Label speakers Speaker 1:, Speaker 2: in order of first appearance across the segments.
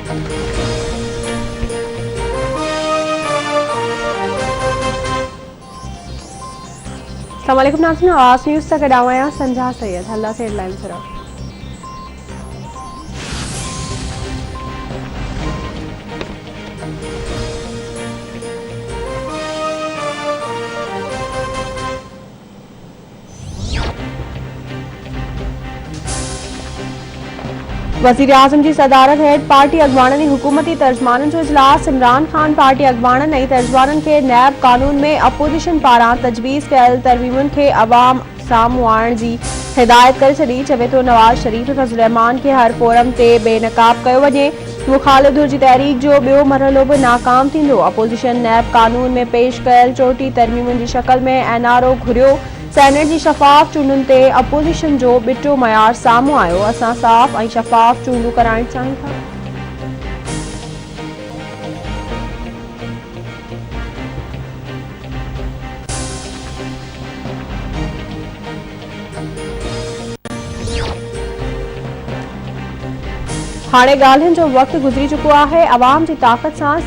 Speaker 1: अस्सलामुअलैकुम नाज़रीन, आवाज़ न्यूज़ तक अडावाया संजा सैयद हल्ला से हेडलाइन सरा। वज़ीर आज़म की सदारत हेठ पार्टी अगवाननि हुकूमती तर्जमाननि जो इजलास। इमरान खान पार्टी अगवाननि ऐं तर्जमाननि के नैब कानून में अपोजिशन पारां तजवीज़ कयल तरमीमुनि के अवाम साम्हूं आणण जी हिदायत करे छॾी। चवे थो नवाज़ शरीफ फज़ल रहमान के हर फोरम ते बेनकाब कयो वञे। मुखालिफ़ जी तहरीक जो ॿियो मरहलो बि नाकाम थींदो। अपोजिशन नैब कानून में पेश कयल चोटी तरमीमुनि जी शक्ल में NRO घुरियो। सेनेट जी शफ़ाफ़ चूंडुनि ते अपोजिशन जो ॿिटो मयार साम्हूं आयो। असां साफ़ ऐं शफ़ाफ़ चूंडूं कराइण चाहियूं था। हाणे ॻाल्हियुनि जो वक़्तु गुज़री चुको आहे। अवाम जी ताक़त सां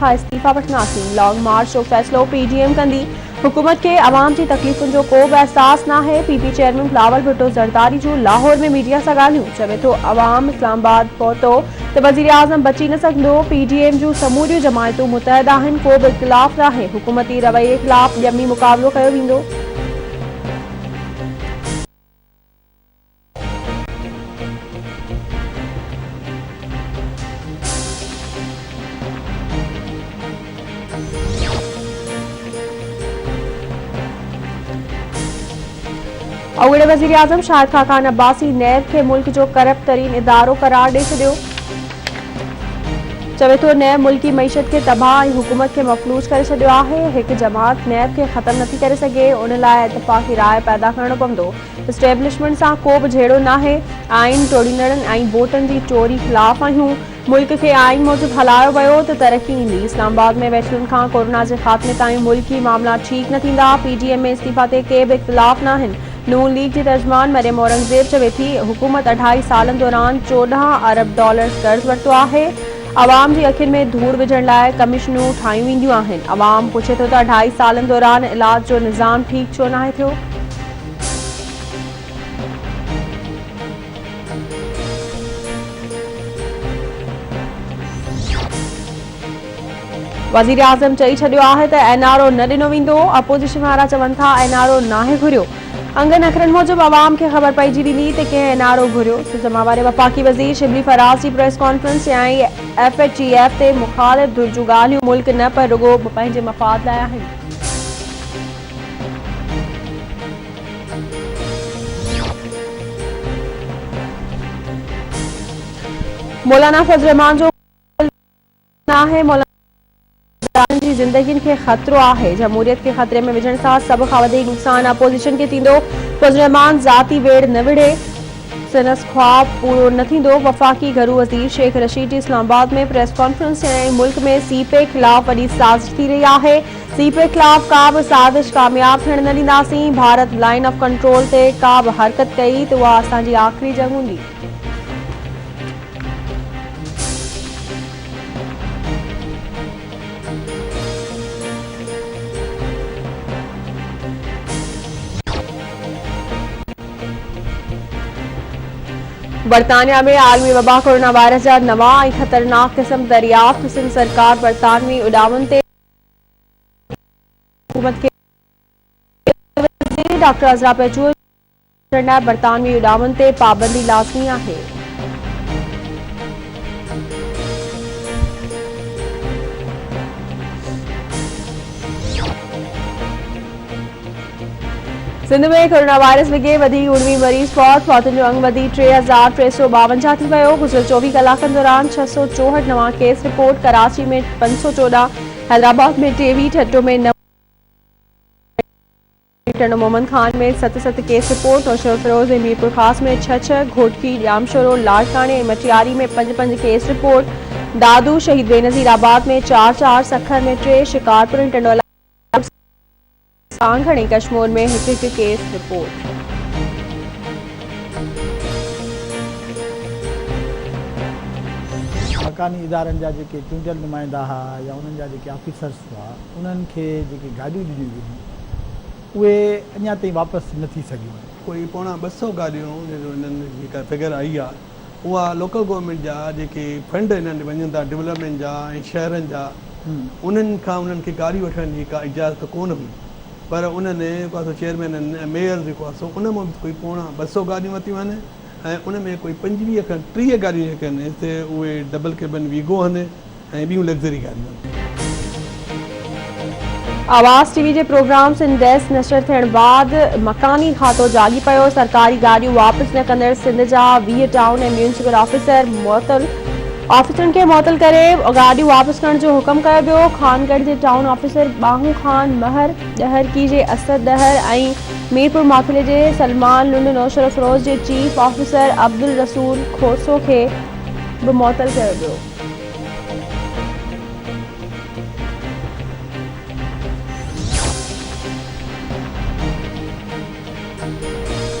Speaker 1: खां इस्तीफ़ा वठंदासीं। लॉन्ग मार्च जो फ़ैसिलो PDM कंदी। हुकूमत के अवाम जी तकलीफ़ुनि जो को बि एहसास नाहे। PP चेयरमैन बिलावल भुट्टो ज़रदारी जो लाहौर में मीडिया सां ॻाल्हियूं। चवे थो अवाम इस्लामाबाद पहुतो त वज़ीर आज़म बची न सघंदो। PDM जूं समूरियूं जमायतूं मुतहद आहिनि। को बि इख़्तिलाफ़ नाहे। हुकूमती रवैये ख़िलाफ़ ॼमी मुक़ाबिलो कयो वेंदो। अवगढ़ वज़ीर आज़म शाहिद खाकान अब्बासी नैब के मुल्क जो करप्ट तरीन इदारो करार ॾेई छॾियो। चवे थो नैब मुल्की मईशत के तबाह ऐं हुकूमत के मफलूज करे छॾियो आहे। हिकु जमात नैब के ख़त्म नथी करे सघे, उन लाइ इतफ़ाक़ी राय पैदा करणो पवंदो। इस्टेब्लिशमेंट सां को बि झेड़ो नाहे। आइन टोड़ींदड़नि ऐं वोटनि जी चोरी ख़िलाफ़ आहियूं। मुल्क के आइन मूजिब हलायो वियो त तरक्की ईंदी। इस्लामाबाद में वेठलनि खां कोरोना जे ख़ात्मे ताईं मुल्की मामला ठीक न थींदा। PDM में इस्तीफ़ा ते के बि इख़्तिलाफ़ नाहिनि। नून लीग जी तर्जमान मरियम औरंगज़ेब चवे थी हुकूमत 2.5 सालनि दौरान $14 अरब कर्ज़ वरितो आहे। अवाम जी अखियुनि में धूड़ विझण लाइ कमीशनूं ठाहियूं वेंदियूं आहिनि। अवाम पुछे थो त 2.5 सालनि दौरान इलाज जो निज़ाम ठीक छो नाहे थियो। वज़ीर आज़म चई छॾियो आहे त NRO न ॾिनो वेंदो। अपोजिशन वारा चवनि था NRO नाहे घुरियो। अंग नखरनि मूजिब अवाम खे ख़बर पइजी वेंदी त कंहिं NRO घुरियो। सुषमा वारे वफ़ाक़ी वज़ीर शिबली फराज़ जी प्रेस कॉन्फ्रेंस चयाईं FATF ते मुखालिफ़ धुर जूं ॻाल्हियूं मुल्क न पर रुॻो पंहिंजे मफ़ाद लाइ आहिनि। मौलाना फज़ल रहमान जो नाहे। मौलाना जी ज़िंदगियुनि खे ख़तरो आहे। जमहूरियत के ख़तरे में विझण सां सभ खां वधीक नुक़सान अपोजिशन खे थींदो। फज़ल रहमान ज़ाती वेड़ न विढ़े। संदसि ख्वाब पूरो न थींदो। वफ़ाक़ी घरू वज़ीर शेख रशीद जी इस्लामाबाद में प्रेस कॉन्फ्रेंस चयाईं मुल्क में CPA ख़िलाफ़ वॾी साज़िश थी रही आहे। CPA ख़िलाफ़ का बि साज़िश कामयाब थियण न ॾींदासीं। भारत लाइन ऑफ कंट्रोल ते का बि हरकत कई त उहा असांजी आख़िरी जंग हूंदी। बरतानिया में आलमी वबा कोरोना वायरस जा नवां ऐं ख़तरनाक क़िस्म दरियाफ़्त। सिंध सरकार बरतानवी उॾामनि ते हुकूमत खे डॉक्टर अज़रा पेचूर बरतानवी उॾामनि ते पाबंदी लाज़मी आहे। सिंध में कोरोना वायरस विघे वधीक 19 मरीज़ फौत। फौतुनि जो अंग वधी 3352 थी वियो। गुज़िरियल 24 कलाकनि दौरान 664 नवां केस रिपोर्ट। कराची में 514, हैदराबाद में 23, ठट्टो में 9, मोहम्मद खान में 7 केस रिपोर्ट। नौशर फिरोज मीरपुर खास में 6, घोटकी ॼामशोरो लाड़काने मटियारी में 5 केस रिपोर्ट। दादू शहीद बेनज़ीराबाद में 4, सखर में 3, शिकारपुर टंडोला घणे कश्मीर में 1 केस रिपोर्ट।
Speaker 2: हक़ानी इदारनि जा जेके चूंडियल नुमाइंदा हुआ या उन्हनि जा जेके ऑफिसर्स हुआ उन्हनि खे जेके गाॾियूं ॾिनियूं वेंदियूं उहे अञा ताईं वापसि न थी सघियूं आहिनि।
Speaker 3: कोई पोणा 200 गाॾियूं हिननि जेका फिगर आई आहे उहा लोकल गवर्नमेंट जा जेके फंड हिननि वञनि था डेवलपमेंट जा ऐं शहरनि जा उन्हनि खां उन्हनि खे गाॾी वठण जी का इजाज़त कोन हुई, पर उन्हनि जेको चेयरमैन मेयर जेको आहे सो उन मां बि कोई पोणा 200 गाॾियूं वरितियूं आहिनि ऐं उन में कोई 25 खां 30 गाॾियूं जेके आहिनि हिते उहे डबल केबिन वीगो आहिनि ऐं ॿियूं लग्ज़री गाॾियूं आहिनि।
Speaker 1: आवाज़ टीवी के प्रोग्राम सिंध डेस्क नशर थियण बाद मकानी खातो जागी पियो। सरकारी गाड़ियों वापस न कंदड़ सिंध जा 20 टाउन एंड म्यूनिसिपल ऑफिसरन के मुअतल करे गाड़ियों वापस करण जो हुक्म कयो वियो। खानगढ़ के टाउन ऑफिसर बाहू खान महर, डहरकी के असद डहर ऐं मीरपुर माखिले के सलमान लुंड नौशर फरोज के चीफ ऑफिसर अब्दुल रसूल खोसो के भी मुअतल कयो वियो।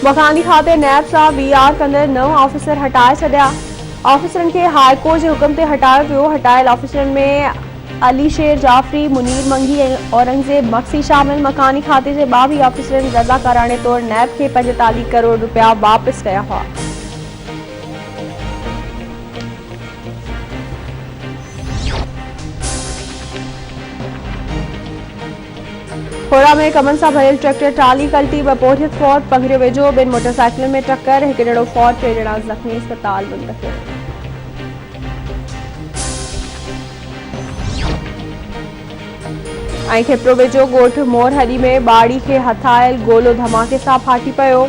Speaker 1: मकानी खाते नैब सां VR कंदड़ 9 ऑफिसर हटाए छॾिया। ऑफिसरन के हाई कोर्ट के हुक्म ते हटायो वियो। हटायल ऑफिसरन में अली शेर जाफरी, मुनीर मंगी ऐं औरंगज़ेब मक्सी शामिल। मकानी खाते के 22 ऑफिसरन रज़ाकाराणे तौर नैब के 45 करोड़ रुपया वापस कया हुआ। खोड़ा में कमन सां भरियल ट्रैक्टर ट्राली कल्टी बपोरियत फौत पघरियो वेझो। 2 मोटरसाइकिलन में टक्कर, 1 ॼणो फौत, 3 ॼणा ज़ख़्मी अस्पताल मुंतक़िल। ऐं खेपरो वेझो ॻोठ मोरहरी में बाड़ी के हथायल गोलो धमाके सां फाटी पियो।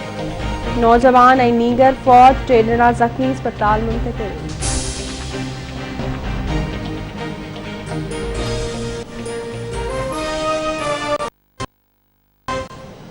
Speaker 1: नौजवान ऐं नीगर फौत, 3 ॼणा ज़ख़्मी अस्पताल मुंतक़िल।